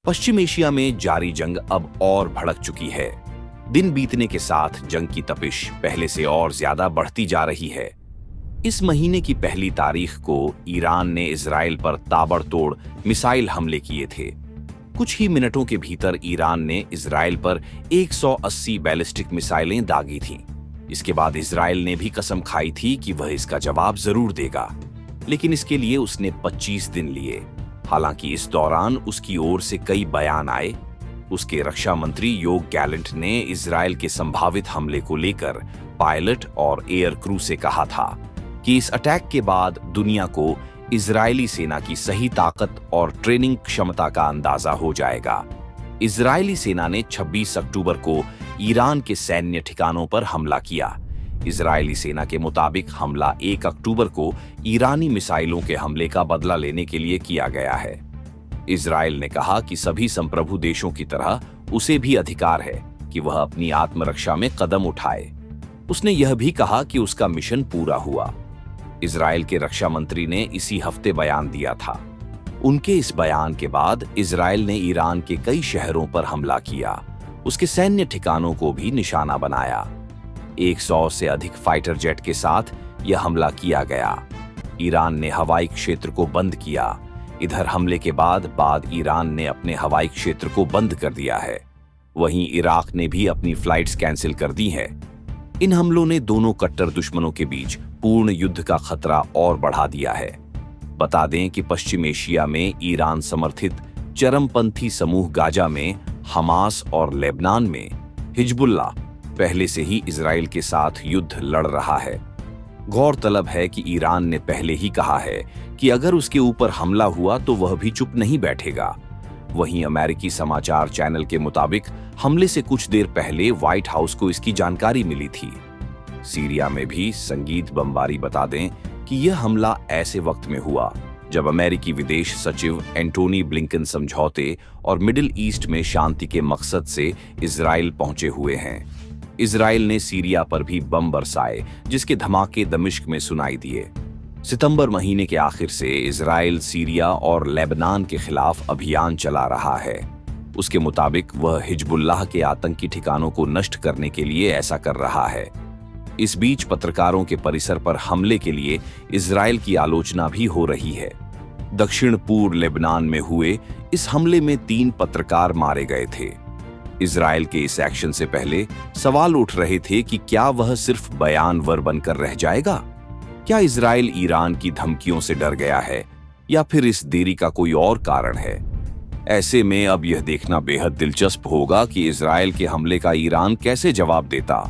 पश्चिम Asia में जारी जंग अब और भड़क चुकी है। दिन बीतने के साथ जंग की तपिश पहले से और ज्यादा बढ़ती जा रही है। इस महीने की पहली तारीख को ईरान ने इजराइल पर ताबड़तोड़ मिसाइल हमले किए थे। कुछ ही मिनटों के भीतर ईरान ने इजराइल पर 180 बैलिस्टिक मिसाइलें दागी थीं। इसके बाद इजराइल ने भी कसम खाई थी कि वह इसका जवाब जरूर देगा, लेकिन इसके लिए उसने 25 दिन लिए। हालांकि इस दौरान उसकी ओर से कई बयान आए। उसके रक्षा मंत्री योव गैलेंट ने इजराइल के संभावित हमले को लेकर पायलट और एयर क्रू से कहा था कि इस अटैक के बाद दुनिया को इजरायली सेना की सही ताकत और ट्रेनिंग क्षमता का अंदाजा हो जाएगा। इजरायली सेना ने 26 अक्टूबर को ईरान के सैन्य ठिकानों पर हमला किया। इजरायली सेना के मुताबिक हमला 1 अक्टूबर को ईरानी मिसाइलों के हमले का बदला लेने के लिए किया गया है। इजराइल ने कहा कि सभी संप्रभु देशों की तरह उसे भी अधिकार है कि वह अपनी आत्मरक्षा में कदम उठाए। उसने यह भी कहा कि उसका मिशन पूरा हुआ। इजराइल के रक्षा मंत्री ने इसी हफ्ते बयान दिया था। उनके इस बयान के बाद इजराइल ने ईरान के कई शहरों पर हमला किया। उसके सैन्य ठिकानों को भी निशाना बनाया। 100 से अधिक फाइटर जेट के साथ यह हमला किया गया। ईरान ने हवाई क्षेत्र को बंद किया। इधर हमले के बाद ईरान ने अपने हवाई क्षेत्र को बंद कर दिया है। वहीं इराक ने भी अपनी फ्लाइट्स कैंसिल कर दी है। इन हमलों ने दोनों कट्टर दुश्मनों के बीच पूर्ण युद्ध का खतरा और बढ़ा दिया है। बता दें कि पश्चिम एशिया में ईरान समर्थित चरमपंथी समूह गाजा में, हमास और लेबनान में हिजबुल्लाह पहले से ही इजराइल के साथ युद्ध लड़ रहा है। गौरतलब है कि ईरान ने पहले ही कहा है कि अगर उसके ऊपर हमला हुआ तो वह भी चुप नहीं बैठेगा। वहीं अमेरिकी समाचार चैनल के मुताबिक हमले से कुछ देर पहले व्हाइट हाउस को इसकी जानकारी मिली थी। सीरिया में भी संगीत बमबारी। बता दें कि यह हमला ऐसे वक्त में हुआ जब अमेरिकी विदेश सचिव एंटोनी ब्लिंकन समझौते और मिडिल ईस्ट में शांति के मकसद से इजराइल पहुंचे हुए हैं। इजराइल ने सीरिया पर भी बम बरसाए, जिसके धमाके दमिश्क में सुनाई दिए। सितंबर महीने के आखिर से इजराइल सीरिया और लेबनान के खिलाफ अभियान चला रहा है। उसके मुताबिक वह हिजबुल्लाह के आतंकी ठिकानों को नष्ट करने के लिए ऐसा कर रहा है। इस बीच पत्रकारों के परिसर पर हमले के लिए इजराइल की आलोचना भी हो रही है। दक्षिण पूर्व लेबनान में हुए इस हमले में 3 पत्रकार मारे गए थे। इजराइल के इस एक्शन से पहले सवाल उठ रहे थे कि क्या वह सिर्फ बयानवर बनकर रह जाएगा? क्या इजराइल ईरान की धमकियों से डर गया है या फिर इस देरी का कोई और कारण है? ऐसे में अब यह देखना बेहद दिलचस्प होगा कि इजराइल के हमले का ईरान कैसे जवाब देता।